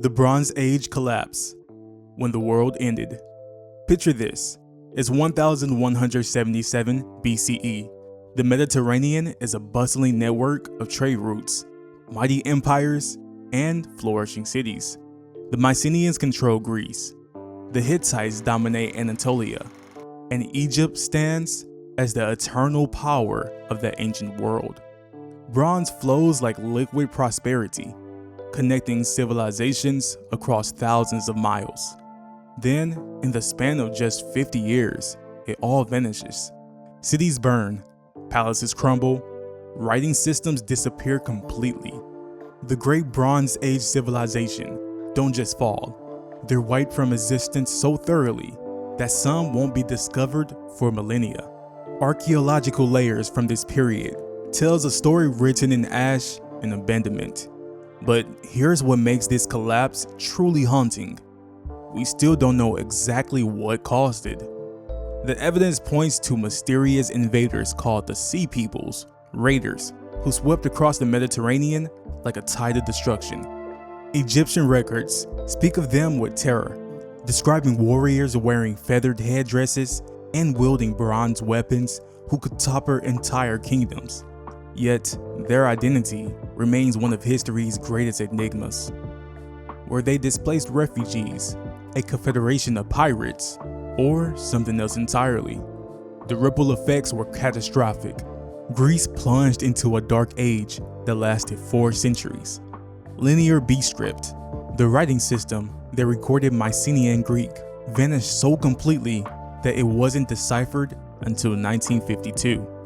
The Bronze Age collapse. When the world ended. Picture this. It's 1177 BCE. The Mediterranean is a bustling network of trade routes, mighty empires, and flourishing cities. The Mycenaeans control Greece. The Hittites dominate Anatolia. And Egypt stands as the eternal power of the ancient world. Bronze flows like liquid prosperity, connecting civilizations across thousands of miles. Then, in the span of just 50 years, it all vanishes. Cities burn, palaces crumble, writing systems disappear completely. The great Bronze Age civilization don't just fall, they're wiped from existence so thoroughly that some won't be discovered for millennia. Archaeological layers from this period tells a story written in ash and abandonment. But here's what makes this collapse truly haunting. We still don't know exactly what caused it. The evidence points to mysterious invaders called the Sea Peoples, raiders, who swept across the Mediterranean like a tide of destruction. Egyptian records speak of them with terror, describing warriors wearing feathered headdresses and wielding bronze weapons who could topple entire kingdoms. Yet, their identity remains one of history's greatest enigmas. Were they displaced refugees, a confederation of pirates, or something else entirely? The ripple effects were catastrophic. Greece plunged into a dark age that lasted 4 centuries. Linear beast script, the writing system that recorded Mycenaean Greek, vanished so completely that it wasn't deciphered until 1952.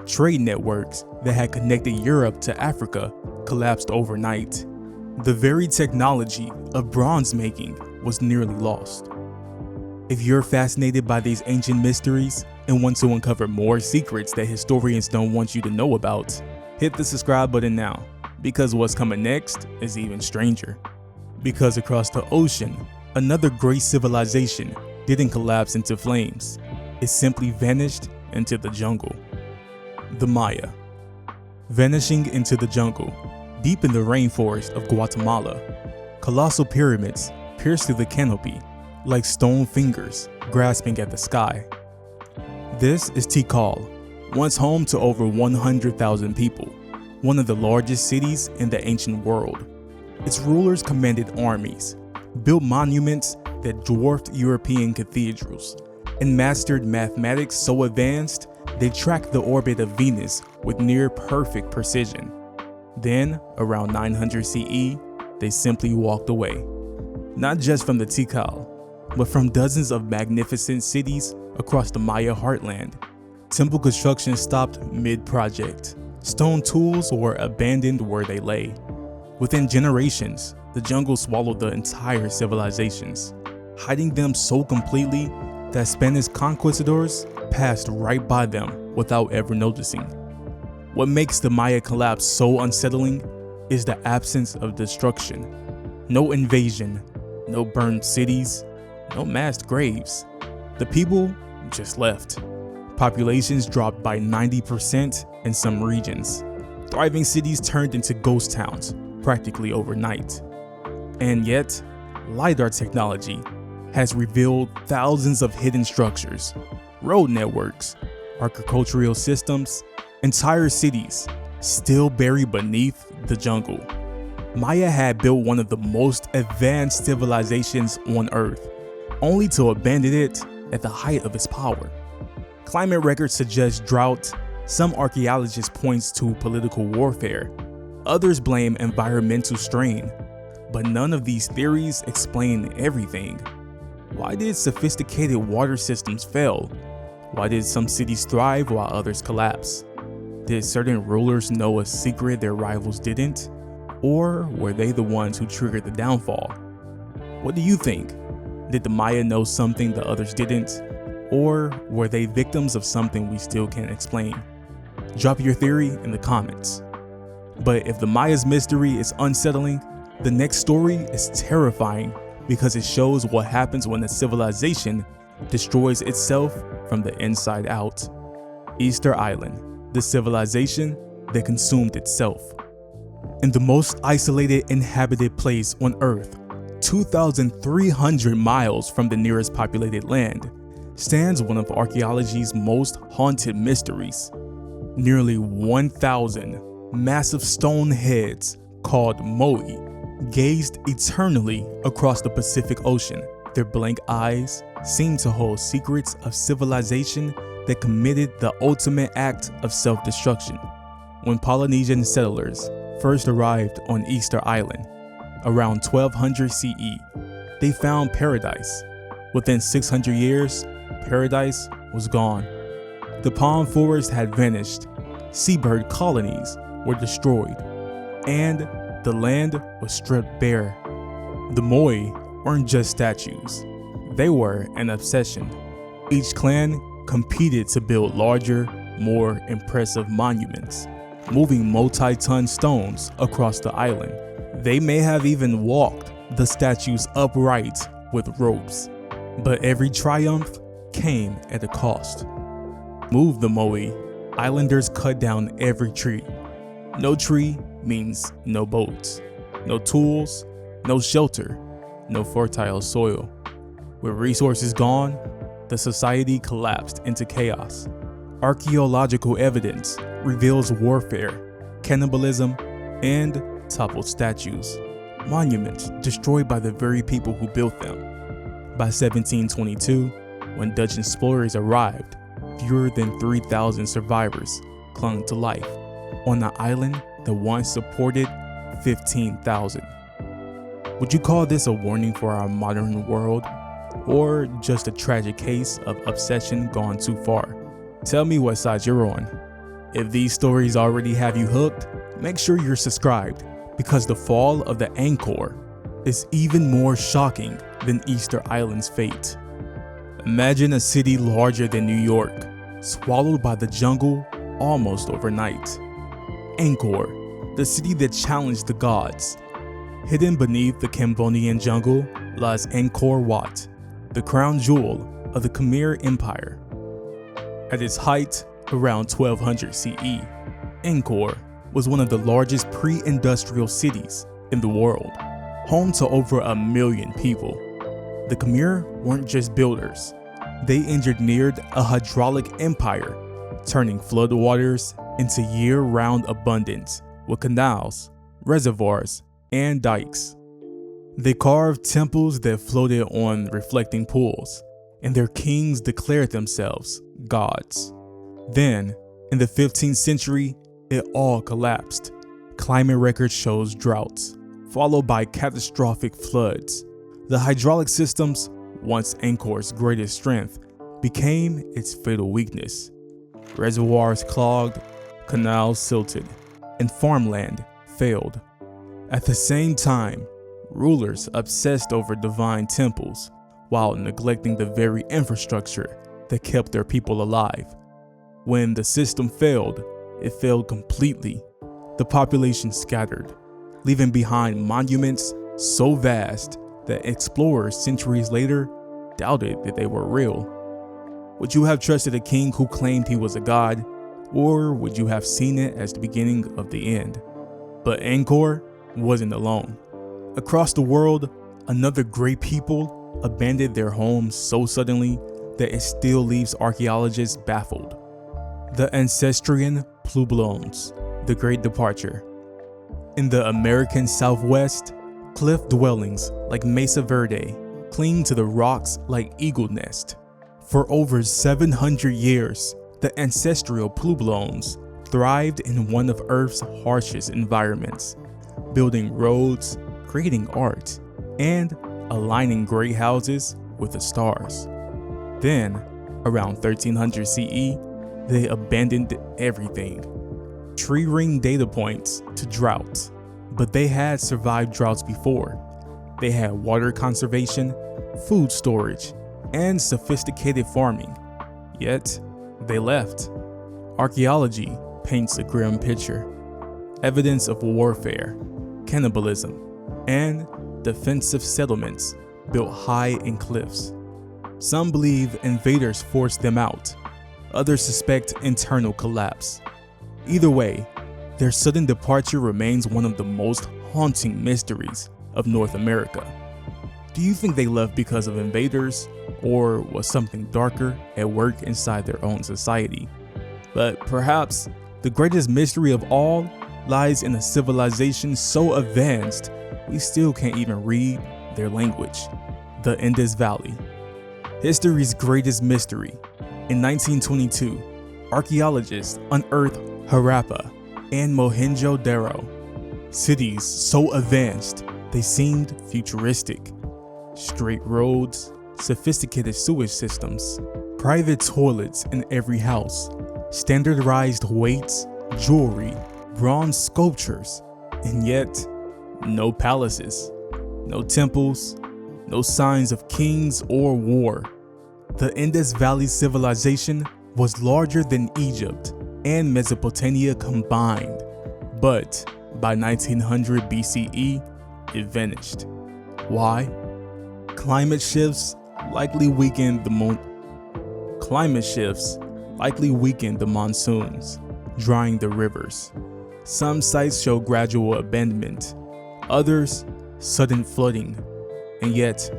Trade networks that had connected Europe to Africa collapsed overnight. The very technology of bronze making was nearly lost. If you're fascinated by these ancient mysteries and want to uncover more secrets that historians don't want you to know about, hit the subscribe button now, because what's coming next is even stranger. Because across the ocean, another great civilization didn't collapse into flames. It simply vanished into the jungle. The Maya. Vanishing into the jungle, deep in the rainforest of Guatemala, colossal pyramids pierce through the canopy like stone fingers grasping at the sky. This is Tikal, once home to over 100,000 people, one of the largest cities in the ancient world. Its rulers commanded armies, built monuments that dwarfed European cathedrals, and mastered mathematics so advanced they tracked the orbit of Venus with near-perfect precision. Then, around 900 CE, they simply walked away. Not just from the Tikal, but from dozens of magnificent cities across the Maya heartland. Temple construction stopped mid-project. Stone tools were abandoned where they lay. Within generations, the jungle swallowed the entire civilizations, hiding them so completely that Spanish conquistadors passed right by them without ever noticing. What makes the Maya collapse so unsettling is the absence of destruction. No invasion, no burned cities, no mass graves. The people just left. Populations dropped by 90% in some regions. Thriving cities turned into ghost towns practically overnight. And yet, LiDAR technology has revealed thousands of hidden structures, road networks, agricultural systems, entire cities still buried beneath the jungle. Maya had built one of the most advanced civilizations on Earth, only to abandon it at the height of its power. Climate records suggest drought. Some archaeologists point to political warfare. Others blame environmental strain. But none of these theories explain everything. Why did sophisticated water systems fail? Why did some cities thrive while others collapse? Did certain rulers know a secret their rivals didn't? Or were they the ones who triggered the downfall? What do you think? Did the Maya know something the others didn't? Or were they victims of something we still can't explain? Drop your theory in the comments. But if the Maya's mystery is unsettling, the next story is terrifying because it shows what happens when a civilization destroys itself from the inside out. Easter Island, the civilization that consumed itself. In the most isolated inhabited place on Earth, 2,300 miles from the nearest populated land, stands one of archaeology's most haunted mysteries. Nearly 1,000 massive stone heads called moai gazed eternally across the Pacific Ocean. Their blank eyes seemed to hold secrets of civilization that committed the ultimate act of self-destruction. When Polynesian settlers first arrived on Easter Island, around 1200 CE, they found paradise. Within 600 years, paradise was gone. The palm forest had vanished, seabird colonies were destroyed, and the land was stripped bare. The moai weren't just statues, they were an obsession. Each clan competed to build larger, more impressive monuments, moving multi-ton stones across the island. They may have even walked the statues upright with ropes, but every triumph came at a cost. Move the moai, islanders cut down every tree. No tree means no boats, no tools, no shelter, no fertile soil. With resources gone, the society collapsed into chaos. Archaeological evidence reveals warfare, cannibalism, and toppled statues, monuments destroyed by the very people who built them. By 1722, when Dutch explorers arrived, fewer than 3,000 survivors clung to life on an island that once supported 15,000. Would you call this a warning for our modern world, or just a tragic case of obsession gone too far? Tell me what side you're on. If these stories already have you hooked, make sure you're subscribed, because the fall of the Angkor is even more shocking than Easter Island's fate. Imagine a city larger than New York, swallowed by the jungle almost overnight. Angkor, the city that challenged the gods. Hidden beneath the Cambodian jungle lies Angkor Wat, the crown jewel of the Khmer Empire. At its height, around 1200 CE, Angkor was one of the largest pre-industrial cities in the world, home to over 1 million people. The Khmer weren't just builders. They engineered a hydraulic empire, turning floodwaters into year-round abundance with canals, reservoirs, and dikes. They carved temples that floated on reflecting pools, and their kings declared themselves gods. Then, in the 15th century, it all collapsed. Climate record shows droughts, followed by catastrophic floods. The hydraulic systems, once Angkor's greatest strength, became its fatal weakness. Reservoirs clogged, canals silted, and farmland failed. At the same time, rulers obsessed over divine temples while neglecting the very infrastructure that kept their people alive. When the system failed, it failed completely. The population scattered, leaving behind monuments so vast that explorers centuries later doubted that they were real. Would you have trusted a king who claimed he was a god, or would you have seen it as the beginning of the end? But Angkor wasn't alone. Across the world, another great people abandoned their homes so suddenly that it still leaves archaeologists baffled. The Ancestral Puebloans, the Great Departure. In the American Southwest, cliff dwellings like Mesa Verde cling to the rocks like eagle nest. For over 700 years, the Ancestral Puebloans thrived in one of Earth's harshest environments, building roads, creating art, and aligning great houses with the stars. Then, around 1300 CE, they abandoned everything. Tree ring data points to droughts, but they had survived droughts before. They had water conservation, food storage, and sophisticated farming. Yet, they left. Archaeology paints a grim picture. Evidence of warfare, cannibalism, and defensive settlements built high in cliffs. Some believe invaders forced them out. Others suspect internal collapse. Either way, their sudden departure remains one of the most haunting mysteries of North America. Do you think they left because of invaders, or was something darker at work inside their own society? But perhaps the greatest mystery of all lies in a civilization so advanced we still can't even read their language: the Indus Valley. History's greatest mystery. In 1922, archaeologists unearthed Harappa and Mohenjo-daro, cities so advanced they seemed futuristic. Straight roads, sophisticated sewage systems, private toilets in every house, standardized weights, jewelry, bronze sculptures, and yet no palaces, no temples, no signs of kings or war. The Indus Valley civilization was larger than Egypt and Mesopotamia combined, but by 1900 BCE, it vanished. Why? Climate shifts likely weakened the monsoons, drying the rivers. Some sites show gradual abandonment, others sudden flooding, and yet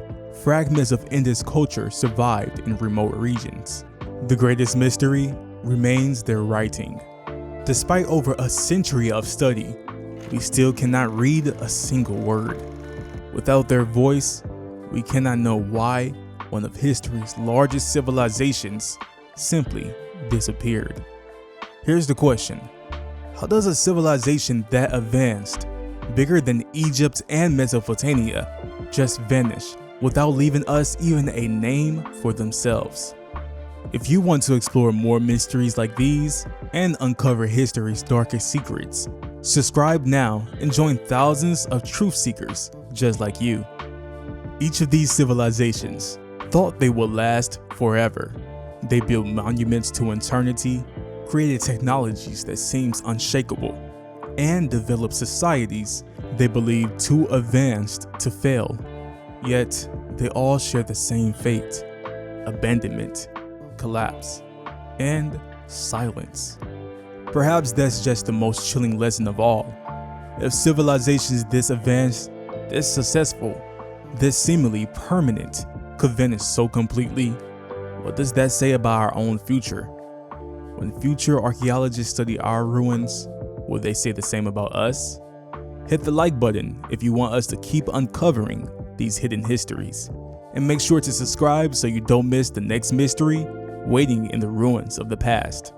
fragments of Indus culture survived in remote regions. The greatest mystery remains their writing. Despite over a century of study, we still cannot read a single word. Without their voice, we cannot know why one of history's largest civilizations simply disappeared. Here's the question: how does a civilization that advanced, bigger than Egypt and Mesopotamia, just vanish without leaving us even a name for themselves? If you want to explore more mysteries like these and uncover history's darkest secrets, subscribe now and join thousands of truth seekers just like you. Each of these civilizations thought they would last forever. They built monuments to eternity, created technologies that seems unshakable, and developed societies they believed too advanced to fail. Yet, they all share the same fate: abandonment, collapse, and silence. Perhaps that's just the most chilling lesson of all. If civilizations this advanced, this successful, this seemingly permanent could vanish so completely, what does that say about our own future? When future archaeologists study our ruins, will they say the same about us? Hit the like button if you want us to keep uncovering these hidden histories. And make sure to subscribe so you don't miss the next mystery waiting in the ruins of the past.